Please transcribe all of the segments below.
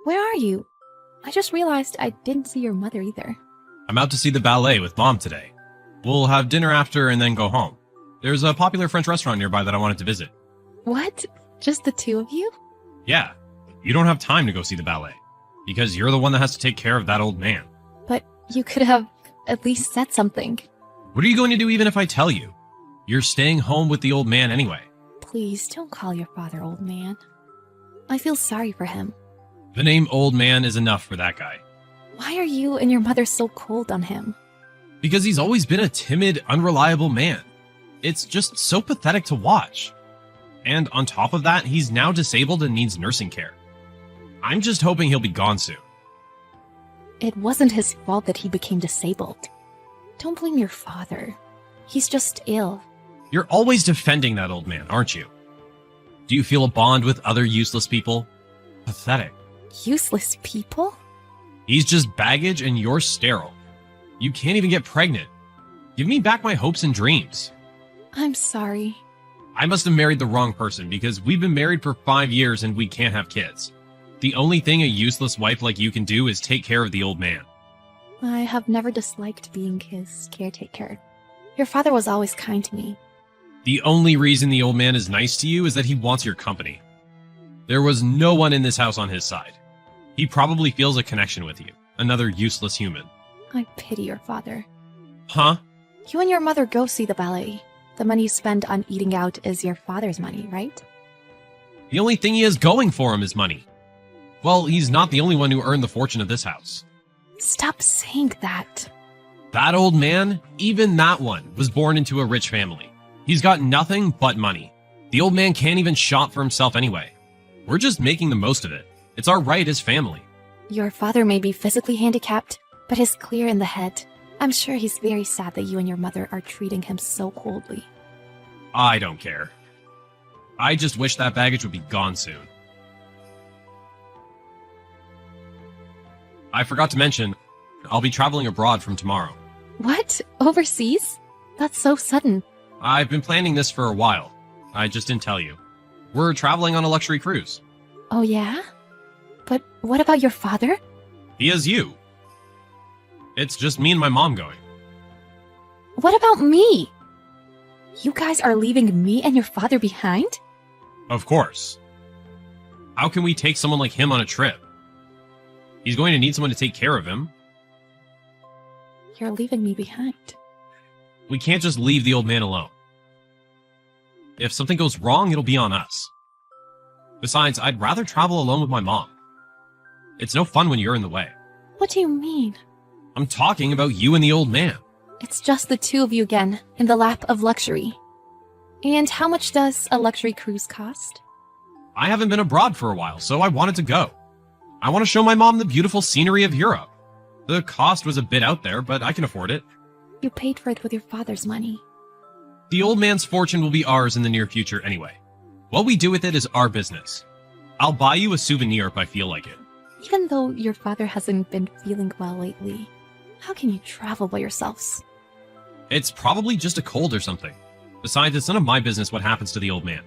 Where are you? I just realized I didn't see your mother either. I'm out to see the ballet with Mom today. We'll have dinner after and then go home. There's a popular French restaurant nearby that I wanted to visit. What? Just the two of you? Yeah, you don't have time to go see the ballet, because you're the one that has to take care of that old man. But you could have at least said something. What are you going to do even if I tell you? You're staying home with the old man anyway. Please don't call your father old man. I feel sorry for him. The name old man is enough for that guy. Why are you and your mother so cold on him? Because he's always been a timid, unreliable man. It's just so pathetic to watch. And on top of that, he's now disabled and needs nursing care. I'm just hoping he'll be gone soon. It wasn't his fault that he became disabled. Don't blame your father. He's just ill. You're always defending that old man, aren't you? Do you feel a bond with other useless people? Pathetic. Useless people? He's just baggage and you're sterile. You can't even get pregnant. Give me back my hopes and dreams. I'm sorry. I must have married the wrong person because we've been married for 5 years and we can't have kids. The only thing a useless wife like you can do is take care of the old man. I have never disliked being his caretaker. Your father was always kind to me. The only reason the old man is nice to you is that he wants your company. There was no one in this house on his side. He probably feels a connection with you, another useless human. I pity your father. Huh? You and your mother go see the ballet. The money you spend on eating out is your father's money, right? The only thing he has going for him is money. Well, he's not the only one who earned the fortune of this house. Stop saying that. That old man, even that one, was born into a rich family. He's got nothing but money. The old man can't even shop for himself anyway. We're just making the most of it. It's our right as family. Your father may be physically handicapped, but is clear in the head. I'm sure he's very sad that you and your mother are treating him so coldly. I don't care. I just wish that baggage would be gone soon. I forgot to mention, I'll be traveling abroad from tomorrow. What? Overseas? That's so sudden. I've been planning this for a while. I just didn't tell you. We're traveling on a luxury cruise. Oh yeah? But what about your father? He has you. It's just me and my mom going. What about me? You guys are leaving me and your father behind? Of course. How can we take someone like him on a trip? He's going to need someone to take care of him. You're leaving me behind. We can't just leave the old man alone. If something goes wrong, it'll be on us. Besides, I'd rather travel alone with my mom. It's no fun when you're in the way. What do you mean? I'm talking about you and the old man. It's just the two of you again, in the lap of luxury. And how much does a luxury cruise cost? I haven't been abroad for a while, so I wanted to go. I want to show my mom the beautiful scenery of Europe. The cost was a bit out there, but I can afford it. You paid for it with your father's money. The old man's fortune will be ours in the near future anyway. What we do with it is our business. I'll buy you a souvenir if I feel like it. Even though your father hasn't been feeling well lately, how can you travel by yourselves? It's probably just a cold or something. Besides, it's none of my business what happens to the old man.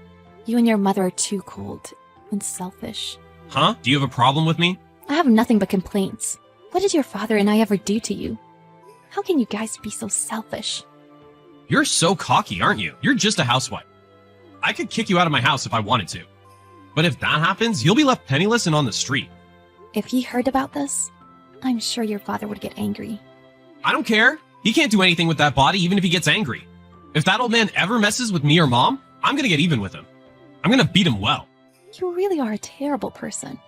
You and your mother are too cold and selfish. Huh? Do you have a problem with me? I have nothing but complaints. What did your father and I ever do to you? How can you guys be so selfish? You're so cocky, aren't you? You're just a housewife. I could kick you out of my house if I wanted to. But if that happens, you'll be left penniless and on the street. If he heard about this, I'm sure your father would get angry. I don't care. He can't do anything with that body even if he gets angry. If that old man ever messes with me or mom, I'm gonna get even with him. I'm gonna beat him well. You really are a terrible person.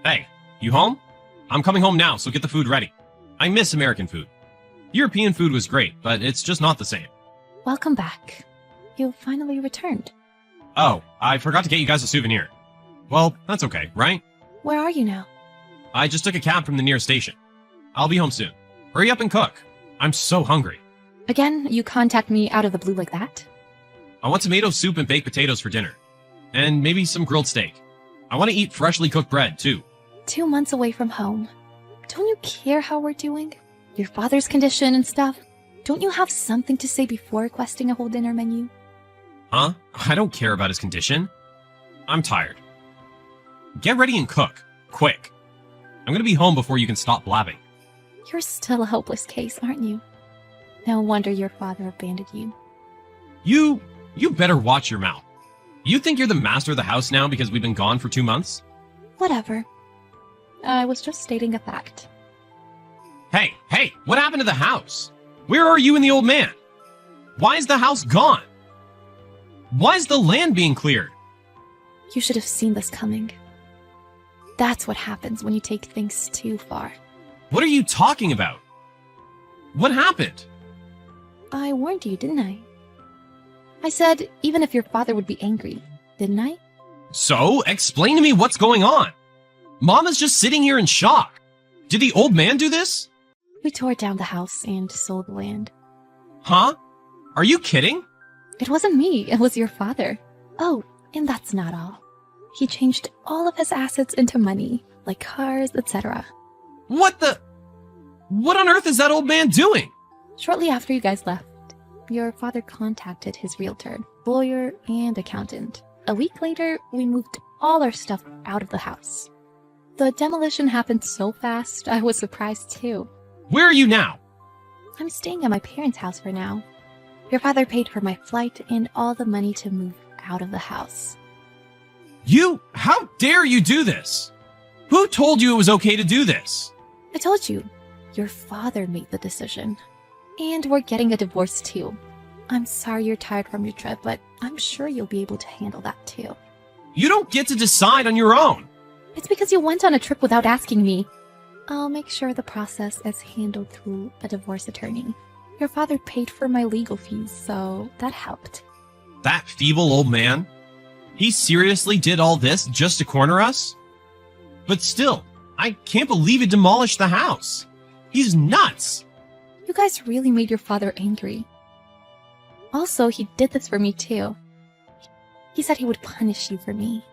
Hey, you home? I'm coming home now, so get the food ready. I miss American food. European food was great, but it's just not the same. Welcome back. You finally returned. Oh, I forgot to get you guys a souvenir. Well, that's okay, right? Where are you now? I just took a cab from the nearest station. I'll be home soon. Hurry up and cook. I'm so hungry. Again, you contact me out of the blue like that? I want tomato soup and baked potatoes for dinner. And maybe some grilled steak. I want to eat freshly cooked bread, too. 2 months away from home. Don't you care how we're doing? Your father's condition and stuff? Don't you have something to say before requesting a whole dinner menu? Huh? I don't care about his condition. I'm tired. Get ready and cook. Quick. I'm gonna be home before you can stop blabbing. You're still a hopeless case, aren't you? No wonder your father abandoned you. You better watch your mouth. You think you're the master of the house now because we've been gone for 2 months? Whatever. I was just stating a fact. Hey, what happened to the house? Where are you and the old man? Why is the house gone? Why is the land being cleared? You should have seen this coming. That's what happens when you take things too far. What are you talking about? What happened? I warned you, didn't I? I said even if your father would be angry, didn't I? So, explain to me what's going on. Mama's just sitting here in shock. Did the old man do this? We tore down the house and sold the land. Huh? Are you kidding? It wasn't me, it was your father. Oh, and that's not all. He changed all of his assets into money, like cars, etc. What on earth is that old man doing? Shortly after you guys left, your father contacted his realtor, lawyer, and accountant. A week later, we moved all our stuff out of the house. The demolition happened so fast, I was surprised too. Where are you now? I'm staying at my parents' house for now. Your father paid for my flight and all the money to move out of the house. How dare you do this? Who told you it was okay to do this? I told you, your father made the decision. And we're getting a divorce too. I'm sorry you're tired from your trip, but I'm sure you'll be able to handle that too. You don't get to decide on your own. It's because you went on a trip without asking me. I'll make sure the process is handled through a divorce attorney. Your father paid for my legal fees, so that helped. That feeble old man? He seriously did all this just to corner us? But still, I can't believe he demolished the house. He's nuts. You guys really made your father angry. Also, he did this for me too. He said he would punish you for me.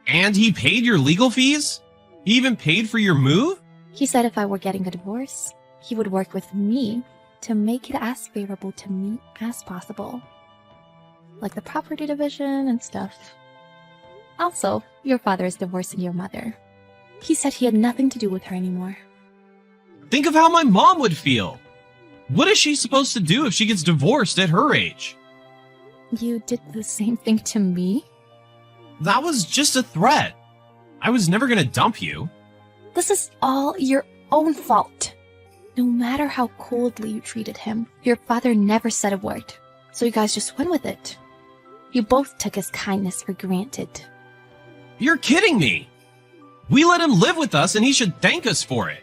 And he paid your legal fees? He even paid for your move? He said if I were getting a divorce, he would work with me to make it as favorable to me as possible. Like the property division and stuff. Also, your father is divorcing your mother. He said he had nothing to do with her anymore. Think of how my mom would feel. What is she supposed to do if she gets divorced at her age? You did the same thing to me? That was just a threat. I was never gonna dump you. This is all your own fault. No matter how coldly you treated him, your father never said a word. So you guys just went with it. You both took his kindness for granted. You're kidding me. We let him live with us and he should thank us for it.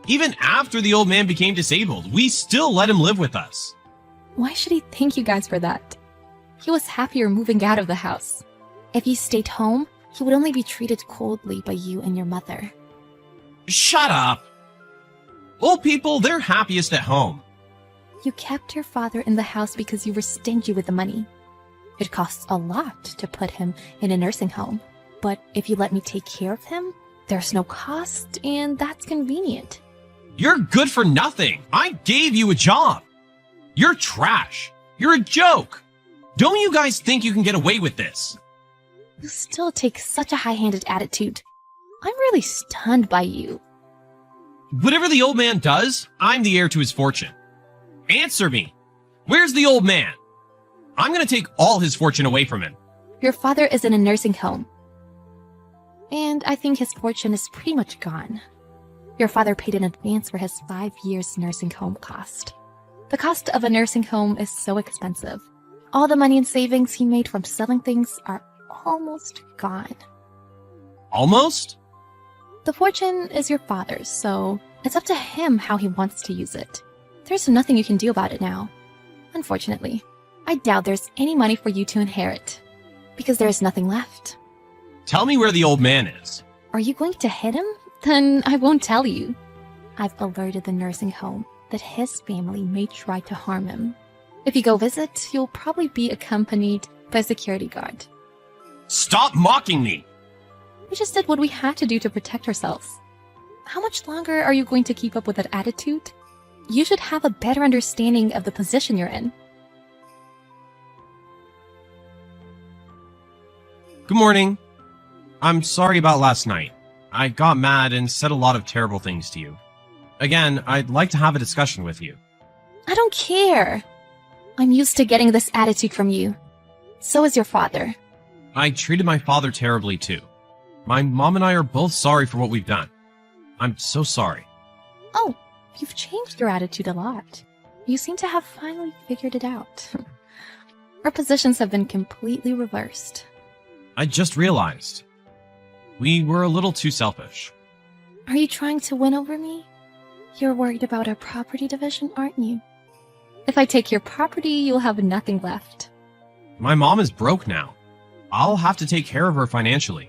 Even after the old man became disabled, we still let him live with us. Why should he thank you guys for that? He was happier moving out of the house. If he stayed home, he would only be treated coldly by you and your mother. Shut up. Old people, they're happiest at home. You kept your father in the house because you were stingy with the money. It costs a lot to put him in a nursing home. But if you let me take care of him, there's no cost, and that's convenient. You're good for nothing. I gave you a job. You're trash. You're a joke. Don't you guys think you can get away with this? You still take such a high-handed attitude. I'm really stunned by you. Whatever the old man does, I'm the heir to his fortune. Answer me. Where's the old man? I'm gonna take all his fortune away from him. Your father is in a nursing home. And I think his fortune is pretty much gone. Your father paid in advance for his 5 years nursing home cost. The cost of a nursing home is so expensive. All the money and savings he made from selling things are almost gone. Almost? The fortune is your father's, so it's up to him how he wants to use it. There's nothing you can do about it now. Unfortunately, I doubt there's any money for you to inherit, because there is nothing left. Tell me where the old man is. Are you going to hit him? Then I won't tell you. I've alerted the nursing home that his family may try to harm him. If you go visit, you'll probably be accompanied by a security guard. Stop mocking me! We just did what we had to do to protect ourselves. How much longer are you going to keep up with that attitude? You should have a better understanding of the position you're in. Good morning. I'm sorry about last night. I got mad and said a lot of terrible things to you. Again, I'd like to have a discussion with you. I don't care. I'm used to getting this attitude from you. So is your father. I treated my father terribly too. My mom and I are both sorry for what we've done. I'm so sorry. Oh, you've changed your attitude a lot. You seem to have finally figured it out. Our positions have been completely reversed. I just realized. We were a little too selfish. Are you trying to win over me? You're worried about our property division, aren't you? If I take your property, you'll have nothing left. My mom is broke now. I'll have to take care of her financially.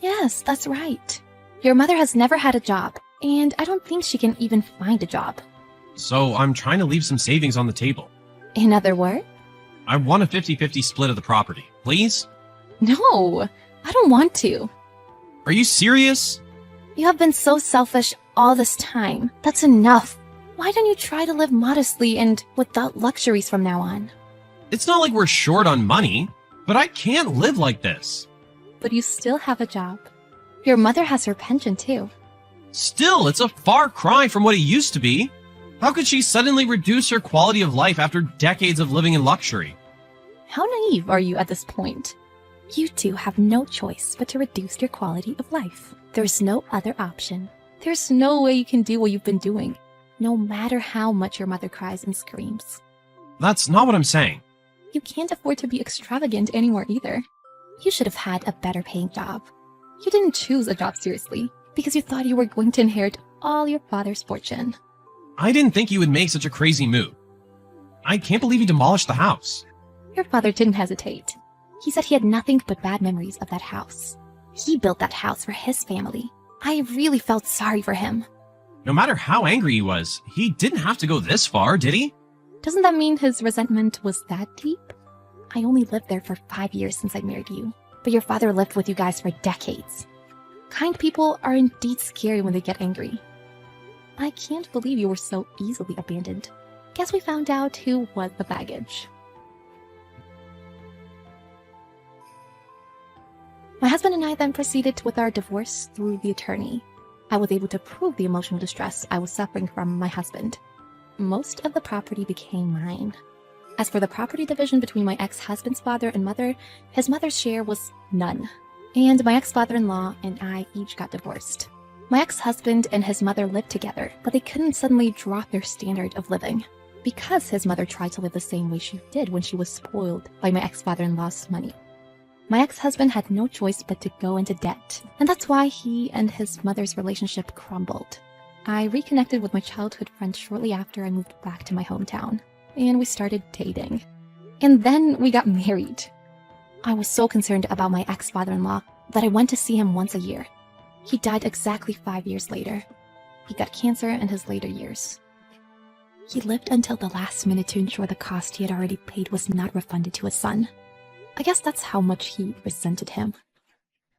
Yes, that's right. Your mother has never had a job, and I don't think she can even find a job. So I'm trying to leave some savings on the table. In other words? I want a 50-50 split of the property, please? No, I don't want to. Are you serious? You have been so selfish all this time. That's enough. Why don't you try to live modestly and without luxuries from now on? It's not like we're short on money, but I can't live like this. But you still have a job. Your mother has her pension too. Still, it's a far cry from what it used to be. How could she suddenly reduce her quality of life after decades of living in luxury? How naive are you at this point? You two have no choice but to reduce your quality of life. There's no other option. There's no way you can do what you've been doing, no matter how much your mother cries and screams. That's not what I'm saying. You can't afford to be extravagant anymore either. You should have had a better paying job. You didn't choose a job seriously because you thought you were going to inherit all your father's fortune. I didn't think you would make such a crazy move. I can't believe you demolished the house. Your father didn't hesitate. He said he had nothing but bad memories of that house. He built that house for his family. I really felt sorry for him. No matter how angry he was, he didn't have to go this far, did he? Doesn't that mean his resentment was that deep? I only lived there for 5 years since I married you, but your father lived with you guys for decades. Kind people are indeed scary when they get angry. I can't believe you were so easily abandoned. Guess we found out who was the baggage. My husband and I then proceeded with our divorce through the attorney. I was able to prove the emotional distress I was suffering from my husband. Most of the property became mine. As for the property division between my ex-husband's father and mother, his mother's share was none. And my ex-father-in-law and I each got divorced. My ex-husband and his mother lived together, but they couldn't suddenly drop their standard of living because his mother tried to live the same way she did when she was spoiled by my ex-father-in-law's money. My ex-husband had no choice but to go into debt, and that's why he and his mother's relationship crumbled. I reconnected with my childhood friend shortly after I moved back to my hometown, and we started dating. And then we got married. I was so concerned about my ex-father-in-law that I went to see him once a year. He died exactly 5 years later. He got cancer in his later years. He lived until the last minute to ensure the cost he had already paid was not refunded to his son. I guess that's how much he resented him.